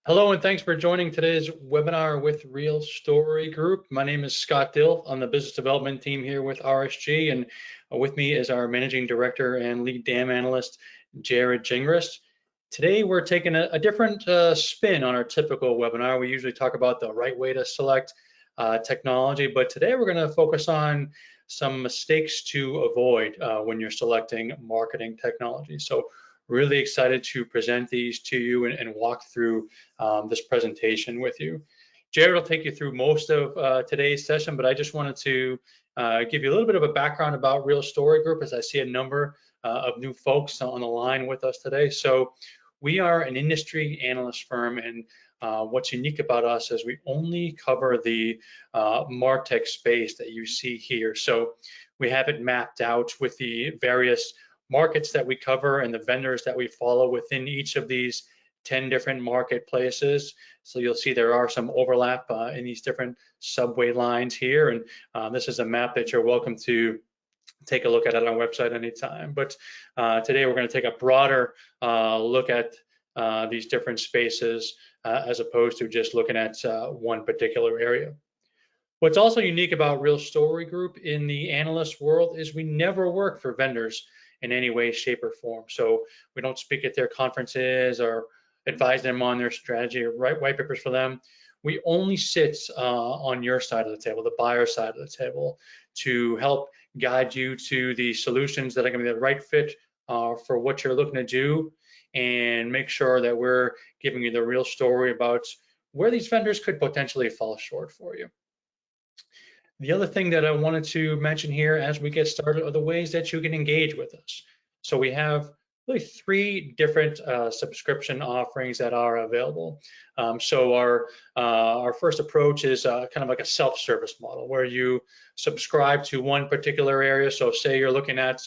Hello, and thanks for joining today's webinar with Real Story Group. My name is Scott Dill. I'm the business development team here with RSG, and with me is our managing director and lead DAM analyst, Jarrod Gingras. Today, we're taking a different spin on our typical webinar. We usually talk about the right way to select technology, but today we're going to focus on some mistakes to avoid when you're selecting marketing technology. So really excited to present these to you and walk through this presentation with you. Jarrod will take you through most of today's session, but I just wanted to give you a little bit of a background about Real Story Group, as I see a number of new folks on the line with us today. So we are an industry analyst firm, and what's unique about us is we only cover the MarTech space that you see here. So we have it mapped out with the various markets that we cover and the vendors that we follow within each of these 10 different marketplaces. So you'll see there are some overlap in these different subway lines here. And this is a map that you're welcome to take a look at our website anytime. But today we're going to take a broader look at these different spaces as opposed to just looking at one particular area. What's also unique about Real Story Group in the analyst world is we never work for vendors in any way, shape, or form. So we don't speak at their conferences or advise them on their strategy or write white papers for them. We only sit on your side of the table, the buyer side of the table, to help guide you to the solutions that are going to be the right fit for what you're looking to do, and make sure that we're giving you the real story about where these vendors could potentially fall short for you. The other thing that I wanted to mention here as we get started are the ways that you can engage with us. So we have really three different subscription offerings that are available. So our first approach is kind of like a self-service model where you subscribe to one particular area. So say you're looking at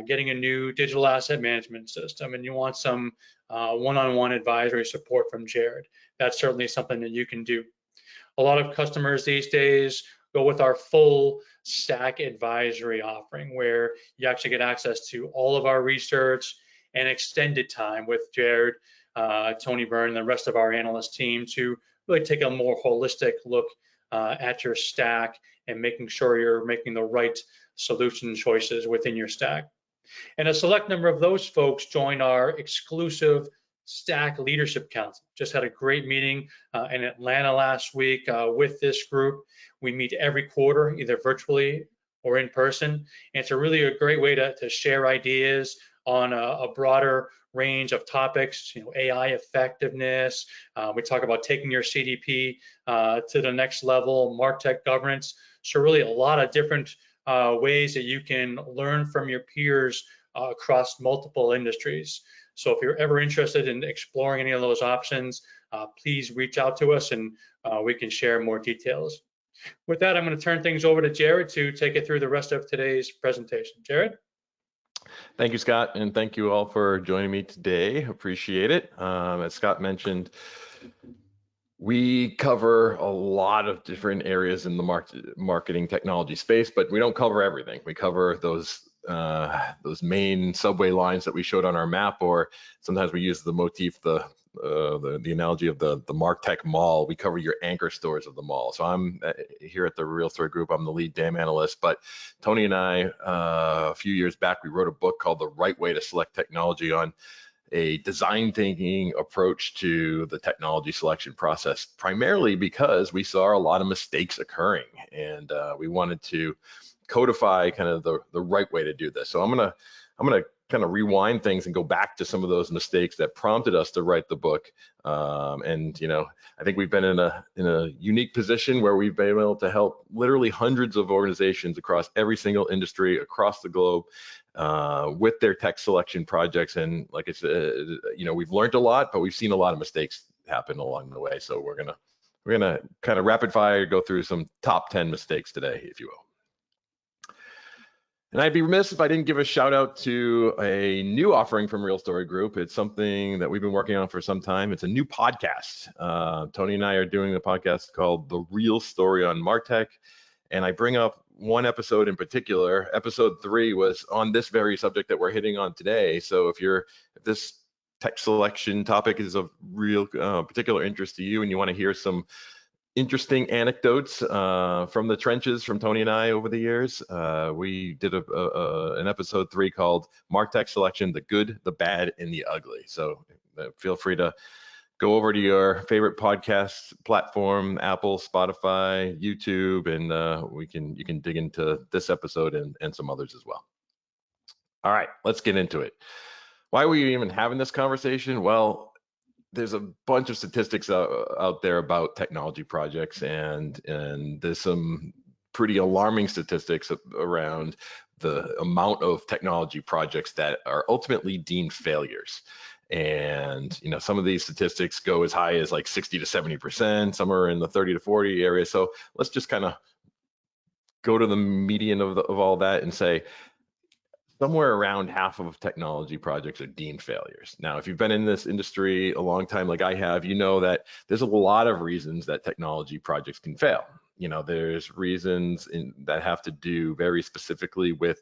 getting a new digital asset management system and you want some one-on-one advisory support from Jarrod. That's certainly something that you can do. A lot of customers these days go with our full stack advisory offering, where you actually get access to all of our research and extended time with Jarrod, Tony Byrne, and the rest of our analyst team to really take a more holistic look at your stack and making sure you're making the right solution choices within your stack. And a select number of those folks join our exclusive Stack Leadership Council. Just had a great meeting in Atlanta last week with this group. We meet every quarter, either virtually or in person. And it's really a great way to share ideas on a broader range of topics, AI effectiveness. We talk about taking your CDP to the next level, MarTech governance. So really a lot of different ways that you can learn from your peers across multiple industries. So if you're ever interested in exploring any of those options, please reach out to us and we can share more details. With that, I'm going to turn things over to Jarrod to take it through the rest of today's presentation. Jarrod? Thank you, Scott, and thank you all for joining me today. Appreciate it. As Scott mentioned, we cover a lot of different areas in the marketing technology space, but we don't cover everything. We cover those main subway lines that we showed on our map, or sometimes we use the motif, the analogy of the MarTech mall. We cover your anchor stores of the mall. So I'm here at the Real Story Group. I'm the lead DAM analyst, but Tony and I, a few years back, we wrote a book called The Right Way to Select Technology on a design thinking approach to the technology selection process, primarily because we saw a lot of mistakes occurring, and we wanted to codify kind of the right way to do this. So I'm gonna kind of rewind things and go back to some of those mistakes that prompted us to write the book. And I think we've been in a unique position where we've been able to help literally hundreds of organizations across every single industry across the globe with their tech selection projects. And like I said, we've learned a lot, but we've seen a lot of mistakes happen along the way. So we're gonna kind of rapid fire go through some top 10 mistakes today, if you will. And I'd be remiss if I didn't give a shout out to a new offering from Real Story Group. It's something that we've been working on for some time. It's a new podcast. Tony and I are doing a podcast called The Real Story on MarTech. And I bring up one episode in particular. Episode 3 was on this very subject that we're hitting on today. So if this tech selection topic is of real particular interest to you and you want to hear some interesting anecdotes from the trenches from Tony and I over the years, we did an episode 3 called MarTech Selection, the Good, the Bad, and the Ugly. So feel free to go over to your favorite podcast platform, Apple, Spotify, YouTube, and you can dig into this episode and some others as well. All right, let's get into it. Why are we even having this conversation? Well, there's a bunch of statistics out there about technology projects, and there's some pretty alarming statistics around the amount of technology projects that are ultimately deemed failures. And some of these statistics go as high as like 60 to 70%, some are in the 30 to 40 area. So let's just kind of go to the median of all that and say somewhere around half of technology projects are deemed failures. Now, if you've been in this industry a long time like I have, you know that there's a lot of reasons that technology projects can fail. There's reasons that have to do very specifically with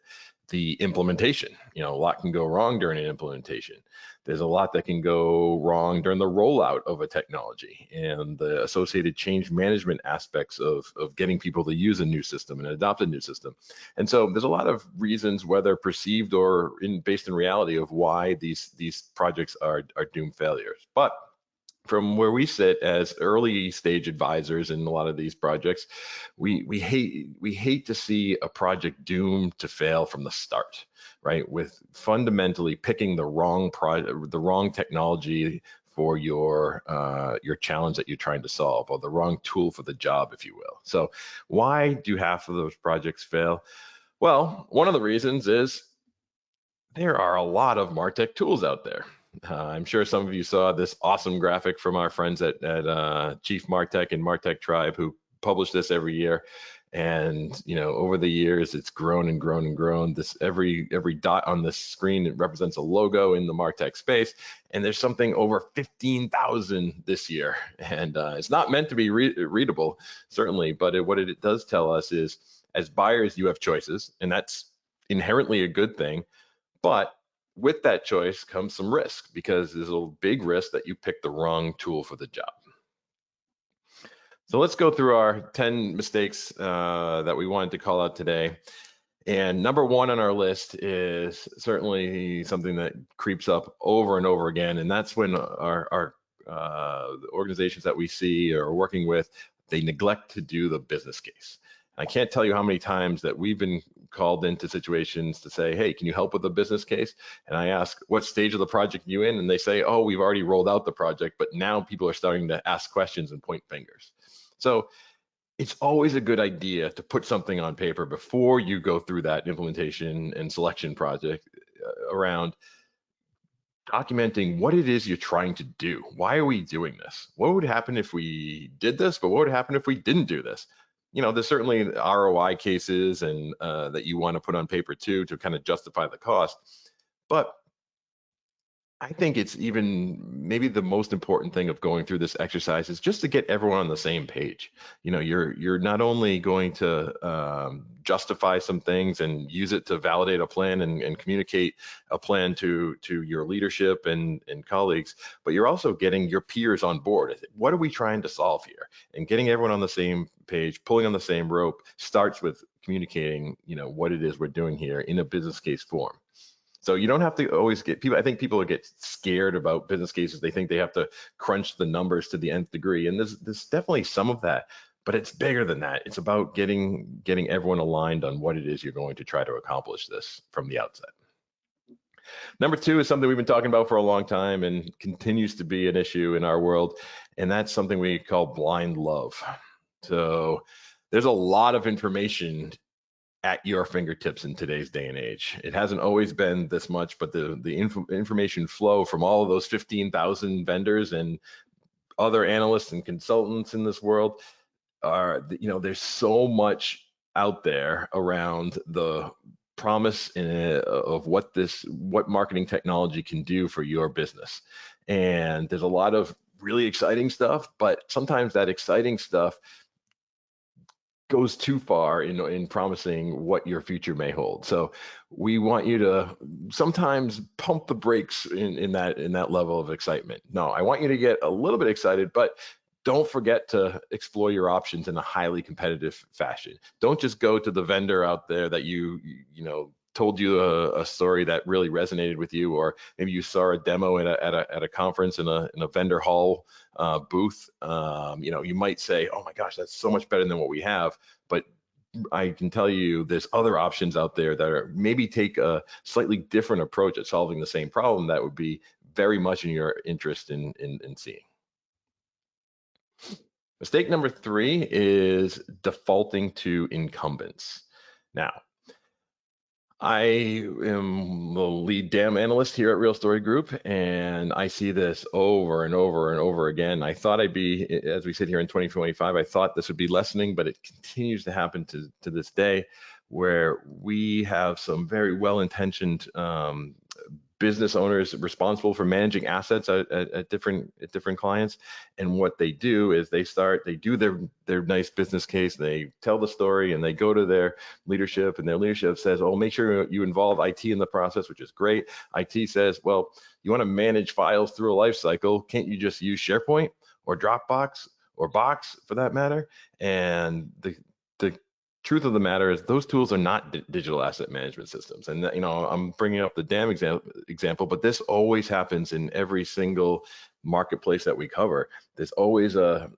the implementation. A lot can go wrong during an implementation. There's a lot that can go wrong during the rollout of a technology and the associated change management aspects of getting people to use a new system and adopt a new system. And so there's a lot of reasons, whether perceived or based in reality, of why these projects are doomed failures. But from where we sit as early stage advisors in a lot of these projects, we hate to see a project doomed to fail from the start, right? With fundamentally picking the wrong technology for your challenge that you're trying to solve, or the wrong tool for the job, if you will. So why do half of those projects fail? Well, one of the reasons is there are a lot of MarTech tools out there. I'm sure some of you saw this awesome graphic from our friends at Chief MarTech and MarTech Tribe, who publish this every year. And over the years, it's grown and grown and grown. This every dot on this screen, it represents a logo in the MarTech space, and there's something over 15,000 this year. And it's not meant to be readable, certainly, but what it does tell us is, as buyers, you have choices, and that's inherently a good thing. But with that choice comes some risk, because there's a big risk that you pick the wrong tool for the job. So let's go through our 10 mistakes that we wanted to call out today. And number 1 on our list is certainly something that creeps up over and over again, and that's when our organizations that we see or are working with, they neglect to do the business case. I can't tell you how many times that we've been called into situations to say, hey, can you help with a business case? And I ask, what stage of the project are you in? And they say, oh, we've already rolled out the project, but now people are starting to ask questions and point fingers. So it's always a good idea to put something on paper before you go through that implementation and selection project around documenting what it is you're trying to do. Why are we doing this? What would happen if we did this, but what would happen if we didn't do this? There's certainly ROI cases and that you want to put on paper too, to kind of justify the cost. But I think it's even maybe the most important thing of going through this exercise is just to get everyone on the same page. You're not only going to justify some things and use it to validate a plan and communicate a plan to your leadership and colleagues, but you're also getting your peers on board. What are we trying to solve here? And getting everyone on the same page, pulling on the same rope, starts with communicating, what it is we're doing here in a business case form. So you don't have to always get people. I think people get scared about business cases. They think they have to crunch the numbers to the nth degree, and there's definitely some of that, but it's bigger than that. It's about getting everyone aligned on what it is you're going to try to accomplish this from the outset. Number 2 is something we've been talking about for a long time and continues to be an issue in our world, and that's something we call blind love. So there's a lot of information at your fingertips in today's day and age. It hasn't always been this much, but the information flow from all of those 15,000 vendors and other analysts and consultants in this world there's so much out there around the promise of what marketing technology can do for your business. And there's a lot of really exciting stuff, but sometimes that exciting stuff goes too far in promising what your future may hold. So we want you to sometimes pump the brakes in that level of excitement. No, I want you to get a little bit excited, but don't forget to explore your options in a highly competitive fashion. Don't just go to the vendor out there that you know told you a story that really resonated with you, or maybe you saw a demo at a conference in a vendor hall booth. You might say, "Oh my gosh, that's so much better than what we have," but I can tell you there's other options out there that are maybe take a slightly different approach at solving the same problem that would be very much in your interest in seeing. Mistake number 3 is defaulting to incumbents. Now, I am the lead DAM analyst here at Real Story Group, and I see this over and over and over again. I thought I'd be, as we sit here in 2025, I thought this would be lessening, but it continues to happen to this day, where we have some very well-intentioned business owners responsible for managing assets at different clients, and what they do is they do their nice business case, they tell the story, and they go to their leadership, and their leadership says, "Oh, make sure you involve IT in the process," which is great. IT says, "Well, you want to manage files through a life cycle, can't you just use SharePoint or Dropbox or Box for that matter?" And the truth of the matter is those tools are not digital asset management systems. And I'm bringing up the DAM example, but this always happens in every single marketplace that we cover. There's always a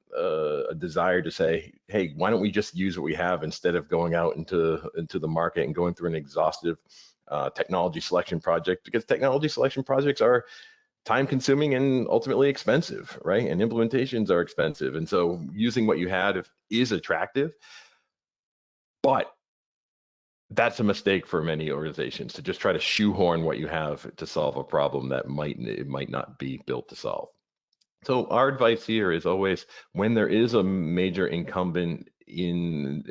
desire to say, "Hey, why don't we just use what we have instead of going out into the market and going through an exhaustive technology selection project?" Because technology selection projects are time consuming and ultimately expensive, right? And implementations are expensive. And so using what you had is attractive, but that's a mistake for many organizations, to just try to shoehorn what you have to solve a problem that might not be built to solve. So our advice here is always, when there is a major incumbent in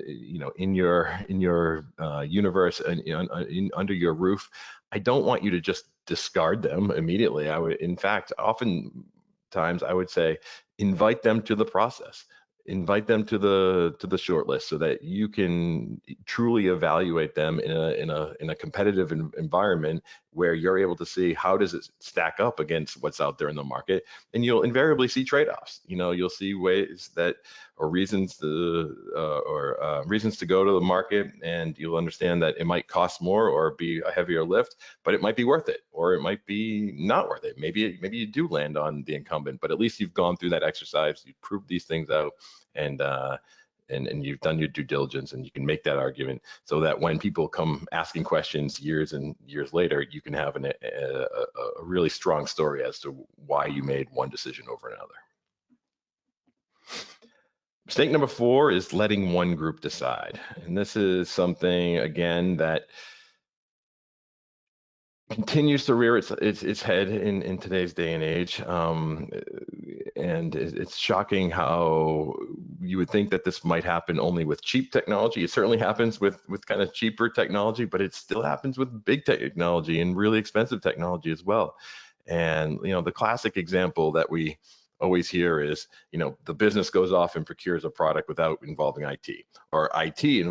your universe and under your roof, I don't want you to just discard them immediately. I would, in fact, oftentimes I would say, invite them to the process. Invite them to the short list so that you can truly evaluate them in a competitive environment where you're able to see how does it stack up against what's out there in the market, and you'll invariably see trade-offs. You'll see ways that or reasons to go to the market, and you'll understand that it might cost more or be a heavier lift, but it might be worth it, or it might be not worth it. Maybe you do land on the incumbent, but at least you've gone through that exercise, you've proved these things out, and you've done your due diligence, and you can make that argument so that when people come asking questions years and years later, you can have a really strong story as to why you made one decision over another. Mistake number 4 is letting one group decide. And this is something, again, that continues to rear its head in today's day and age, and it's shocking how you would think that this might happen only with cheap technology. It certainly happens with kind of cheaper technology, but it still happens with big technology and really expensive technology as well. And the classic example that we always hear is, the business goes off and procures a product without involving IT, or IT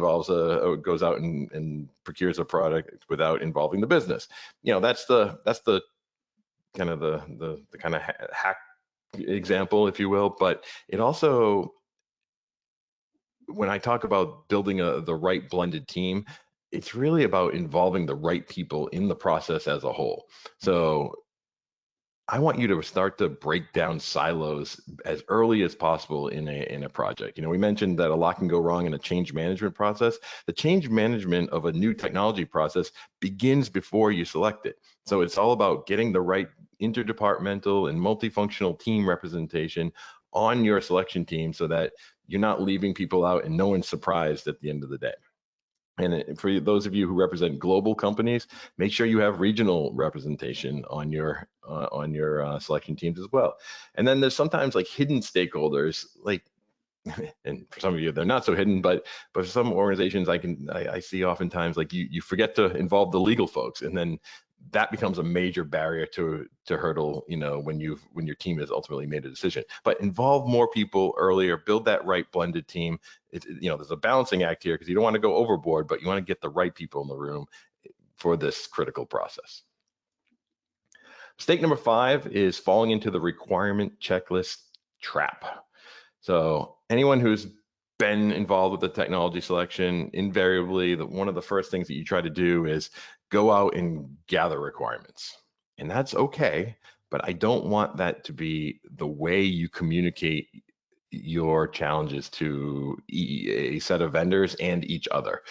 goes out and procures a product without involving the business. That's the kind of the kind of hack example, if you will. But it also, when I talk about building the right blended team, it's really about involving the right people in the process as a whole. So I want you to start to break down silos as early as possible in a project. We mentioned that a lot can go wrong in a change management process. The change management of a new technology process begins before you select it. So it's all about getting the right interdepartmental and multifunctional team representation on your selection team so that you're not leaving people out and no one's surprised at the end of the day. And for those of you who represent global companies, make sure you have regional representation on your selection teams as well. And then there's sometimes like hidden stakeholders, like, and for some of you they're not so hidden, but for some organizations I see oftentimes like you forget to involve the legal folks, and then that becomes a major barrier to hurdle, when your team has ultimately made a decision. But involve more people earlier, build that right blended team. There's a balancing act here, because you don't want to go overboard, but you want to get the right people in the room for this critical process. Mistake number 5 is falling into the requirement checklist trap. So anyone who's been involved with the technology selection, invariably, one of the first things that you try to do is go out and gather requirements. And that's okay, but I don't want that to be the way you communicate your challenges to a set of vendors and each other.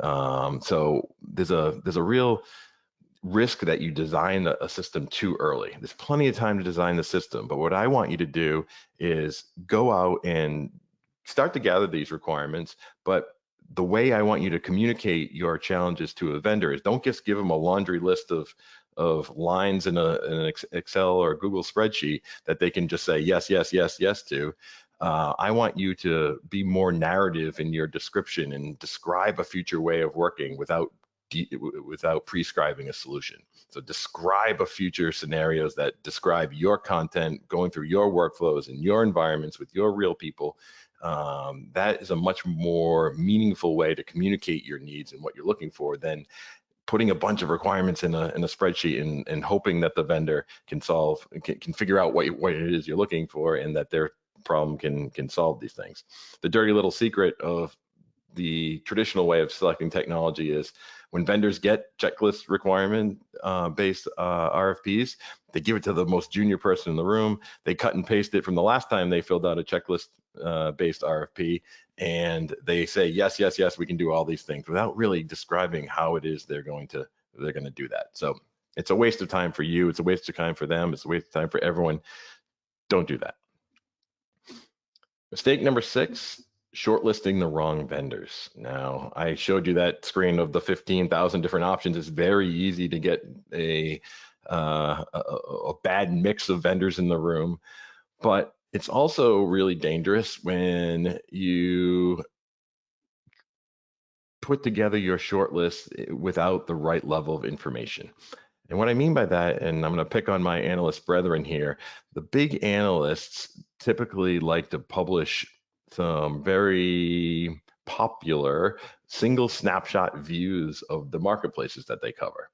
So there's a real risk that you design a system too early. There's plenty of time to design the system, but what I want you to do is go out and start to gather these requirements. But the way I want you to communicate your challenges to a vendor is, don't just give them a laundry list of lines in an Excel or Google spreadsheet that they can just say yes, yes, yes, yes to. I want you to be more narrative in your description and describe a future way of working without prescribing a solution. So describe a future scenarios that describe your content going through your workflows and your environments with your real people. That is a much more meaningful way to communicate your needs and what you're looking for than putting a bunch of requirements in a spreadsheet and hoping that the vendor can figure out what it is you're looking for, and that their problem can solve these things. The dirty little secret of the traditional way of selecting technology is, when vendors get checklist requirement based RFPs, they give it to the most junior person in the room. They cut and paste it from the last time they filled out a checklist based RFP, and they say yes, yes, yes, we can do all these things, without really describing how it is they're going to do that. So it's a waste of time for you. It's a waste of time for them. It's a waste of time for everyone. Don't do that. Mistake number 6, shortlisting the wrong vendors. Now, I showed you that screen of the 15,000 different options. It's very easy to get a bad mix of vendors in the room, but it's also really dangerous when you put together your shortlist without the right level of information. And what I mean by that, and I'm going to pick on my analyst brethren here, the big analysts typically like to publish some very popular single snapshot views of the marketplaces that they cover.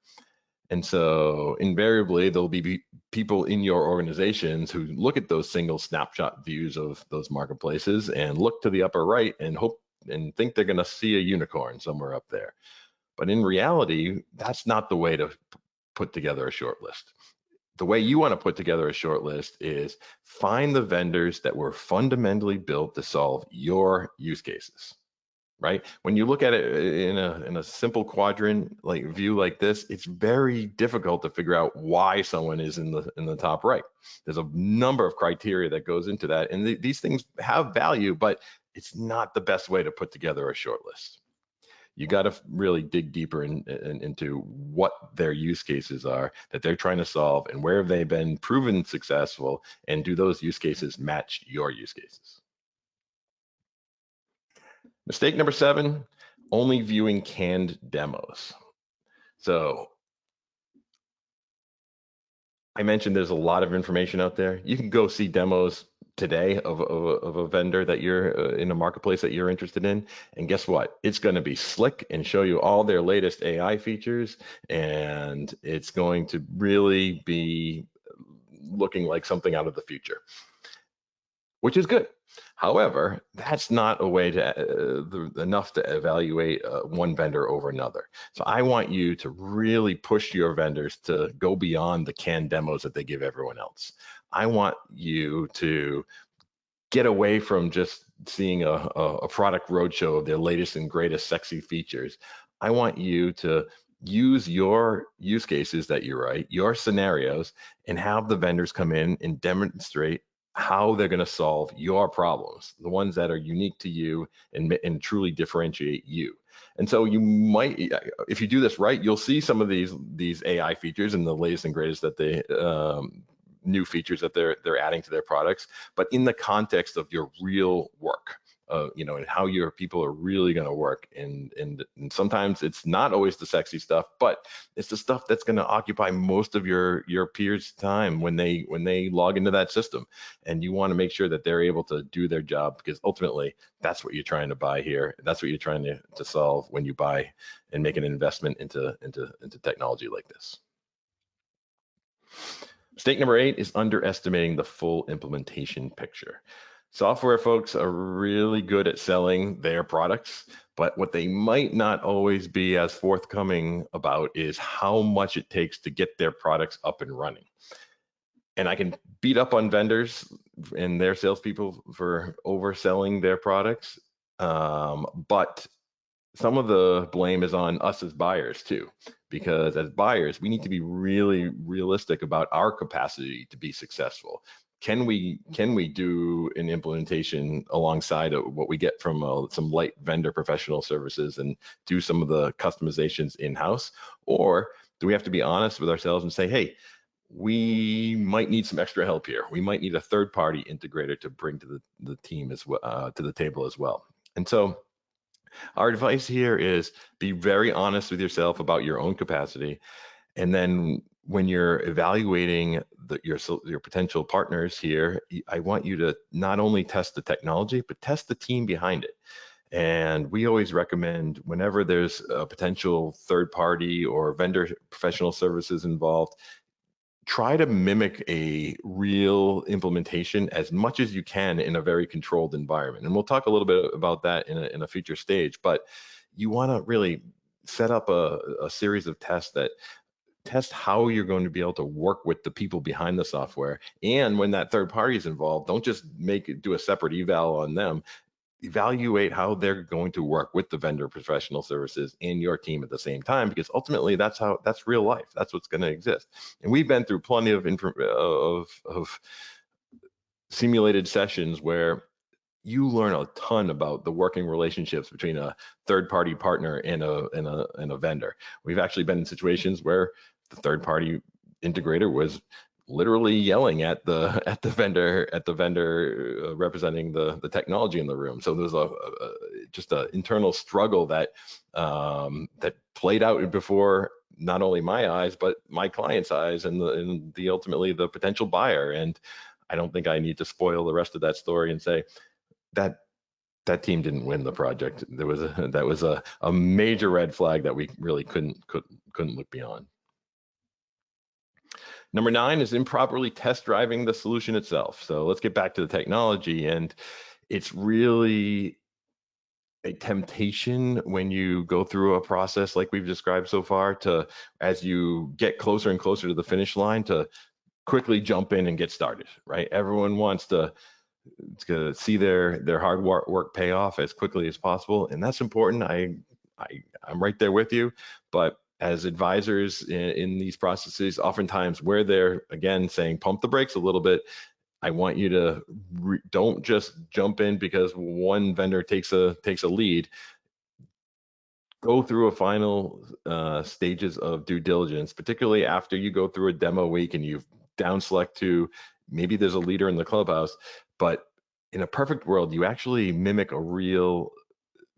And so invariably, there'll be people in your organizations who look at those single snapshot views of those marketplaces and look to the upper right and hope and think they're going to see a unicorn somewhere up there. But in reality, that's not the way to put together a short list. The way you want to put together a short list is find the vendors that were fundamentally built to solve your use cases, right? When you look at it in a simple quadrant like view like this, it's very difficult to figure out why someone is in the top right. There's a number of criteria that goes into that, and these things have value, but it's not the best way to put together a short list. You got to really dig deeper into what their use cases are that they're trying to solve, and where have they been proven successful, and do those use cases match your use cases? Mistake number 7, only viewing canned demos. So I mentioned there's a lot of information out there. You can go see demos today of a vendor that you're in a marketplace that you're interested in, and guess what? It's going to be slick and show you all their latest AI features, and it's going to really be looking like something out of the future, which is good. However, that's not a way to enough to evaluate one vendor over another. So I want you to really push your vendors to go beyond the canned demos that they give everyone else. I want you to get away from just seeing a product roadshow of their latest and greatest sexy features. I want you to use your use cases that you write, your scenarios, and have the vendors come in and demonstrate how they're going to solve your problems, the ones that are unique to you and truly differentiate you. And so you might, if you do this right, you'll see some of these AI features and the latest and greatest that they new features that they're adding to their products, but in the context of your real work, and how your people are really going to work. And sometimes it's not always the sexy stuff, but it's the stuff that's going to occupy most of your peers' time when they log into that system. And you want to make sure that they're able to do their job, because ultimately that's what you're trying to buy here. That's what you're trying to solve when you buy and make an investment into technology like this. Mistake number 8 is underestimating the full implementation picture. Software folks are really good at selling their products, but what they might not always be as forthcoming about is how much it takes to get their products up and running. And I can beat up on vendors and their salespeople for overselling their products, but some of the blame is on us as buyers too, because as buyers, we need to be really realistic about our capacity to be successful. Can we do an implementation alongside of what we get from some light vendor professional services and do some of the customizations in-house? Or do we have to be honest with ourselves and say, hey, we might need some extra help here. We might need a third-party integrator to bring to the team as well, to the table as well. And so our advice here is be very honest with yourself about your own capacity. And then when you're evaluating your potential partners here, I want you to not only test the technology, but test the team behind it. And we always recommend, whenever there's a potential third party or vendor professional services involved, try to mimic a real implementation as much as you can in a very controlled environment. And we'll talk a little bit about that in a future stage, but you want to really set up a series of tests that test how you're going to be able to work with the people behind the software. And when that third party is involved, don't just do a separate eval on them. Evaluate how they're going to work with the vendor professional services and your team at the same time, because ultimately that's real life. That's what's going to exist. And we've been through plenty of simulated sessions where you learn a ton about the working relationships between a third-party partner and a vendor. We've actually been in situations where the third-party integrator was literally yelling at the vendor representing the technology in the room. So there's just an internal struggle that played out before not only my eyes but my client's eyes and the ultimately the potential buyer. And I don't think I need to spoil the rest of that story and say that team didn't win the project. That was a major red flag that we really couldn't look beyond. Number 9 is improperly test driving the solution itself. So let's get back to the technology. And it's really a temptation when you go through a process like we've described so far to, as you get closer and closer to the finish line, to quickly jump in and get started, right? Everyone wants to see their hard work pay off as quickly as possible. And that's important. I'm right there with you. But as advisors in these processes, oftentimes we're there again saying, pump the brakes a little bit. I want you to don't just jump in because one vendor takes a lead. Go through a final stages of due diligence, particularly after you go through a demo week and you've down select to maybe there's a leader in the clubhouse. But in a perfect world, you actually mimic a real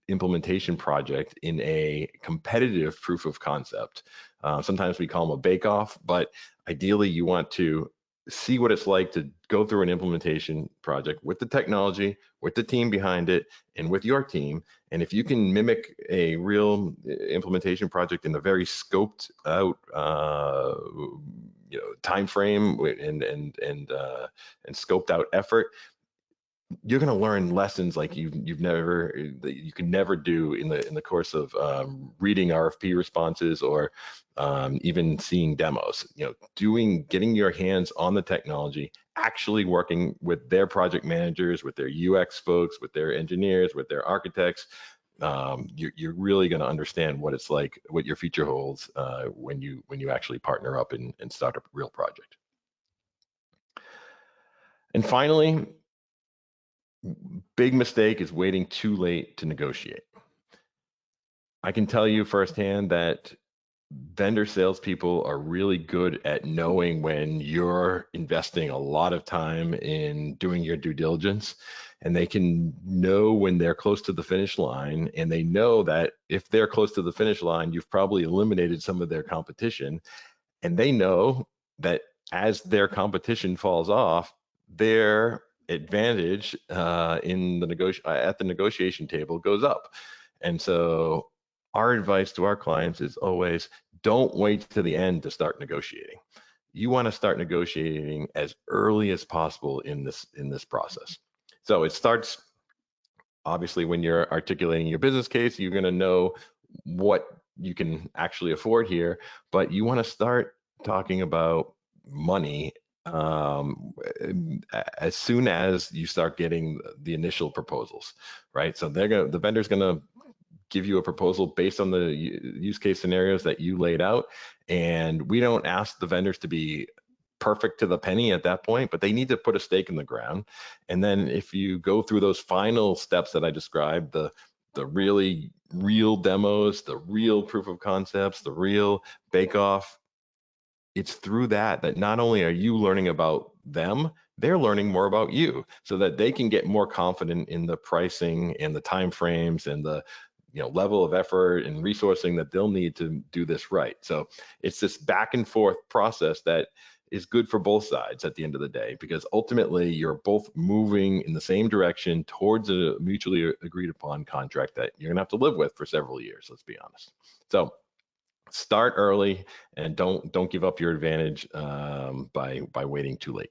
implementation project in a competitive proof of concept. Sometimes we call them a bake-off, but ideally you want to see what it's like to go through an implementation project with the technology, with the team behind it, and with your team. And if you can mimic a real implementation project in a very scoped out time frame and scoped out effort, you're going to learn lessons like you can never do in the course of reading RFP responses or even seeing demos. Getting your hands on the technology, actually working with their project managers, with their UX folks, with their engineers, with their architects. You're really going to understand what it's like, what your future holds when you actually partner up and start a real project. And finally, big mistake is waiting too late to negotiate. I can tell you firsthand that vendor salespeople are really good at knowing when you're investing a lot of time in doing your due diligence, and they can know when they're close to the finish line, and they know that if they're close to the finish line, you've probably eliminated some of their competition, and they know that as their competition falls off, their advantage in the at the negotiation table goes up. And so our advice to our clients is always, don't wait to the end to start negotiating. You want to start negotiating as early as possible in this process. So it starts obviously when you're articulating your business case. You're going to know what you can actually afford here, but you want to start talking about money as soon as you start getting the initial proposals, right? So the vendor's going to give you a proposal based on the use case scenarios that you laid out. And we don't ask the vendors to be perfect to the penny at that point, but they need to put a stake in the ground. And then if you go through those final steps that I described, the really real demos, the real proof of concepts, the real bake off, it's through that not only are you learning about them, they're learning more about you, so that they can get more confident in the pricing and the time frames and the level of effort and resourcing that they'll need to do this right. So it's this back and forth process that is good for both sides at the end of the day, because ultimately you're both moving in the same direction towards a mutually agreed upon contract that you're gonna have to live with for several years, let's be honest. So start early and don't give up your advantage by waiting too late.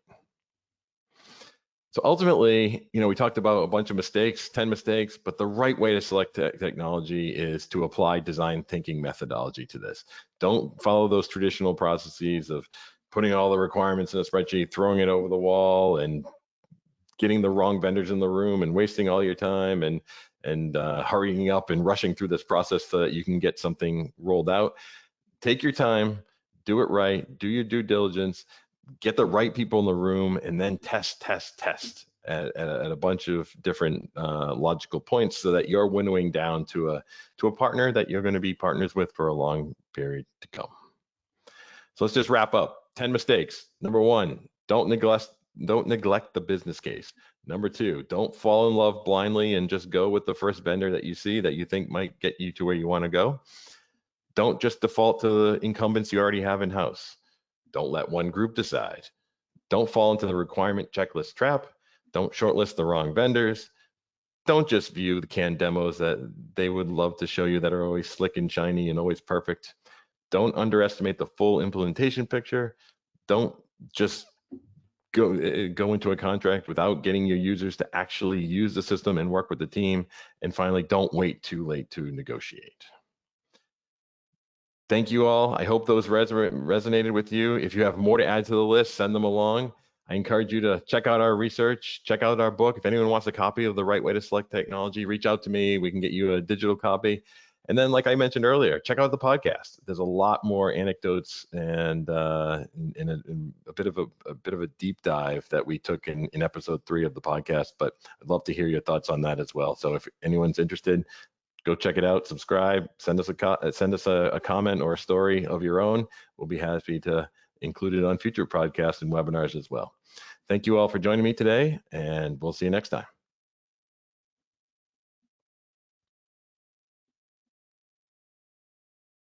So ultimately, we talked about a bunch of mistakes, 10 mistakes, but the right way to select technology is to apply design thinking methodology to this. Don't follow those traditional processes of putting all the requirements in a spreadsheet, throwing it over the wall, and getting the wrong vendors in the room and wasting all your time and hurrying up and rushing through this process so that you can get something rolled out. Take your time, do it right, do your due diligence, get the right people in the room, and then test at a bunch of different logical points, so that you're winnowing down to a partner that you're going to be partners with for a long period to come. So let's just wrap up. 10 mistakes. Number 1, don't neglect the business case. Number 2, don't fall in love blindly and just go with the first vendor that you see that you think might get you to where you want to go. Don't just default to the incumbents you already have in-house. Don't let one group decide. Don't fall into the requirement checklist trap. Don't shortlist the wrong vendors. Don't just view the canned demos that they would love to show you that are always slick and shiny and always perfect. Don't underestimate the full implementation picture. Don't just go into a contract without getting your users to actually use the system and work with the team. And finally, don't wait too late to negotiate. Thank you all. I hope those resonated with you. If you have more to add to the list, send them along. I encourage you to check out our research, check out our book. If anyone wants a copy of The Right Way to Select Technology, reach out to me. We can get you a digital copy. And then, like I mentioned earlier, check out the podcast. There's a lot more anecdotes and a bit of a deep dive that we took in episode 3 of the podcast. But I'd love to hear your thoughts on that as well. So if anyone's interested, go check it out, subscribe, send us a comment or a story of your own. We'll be happy to include it on future podcasts and webinars as well. Thank you all for joining me today, and we'll see you next time.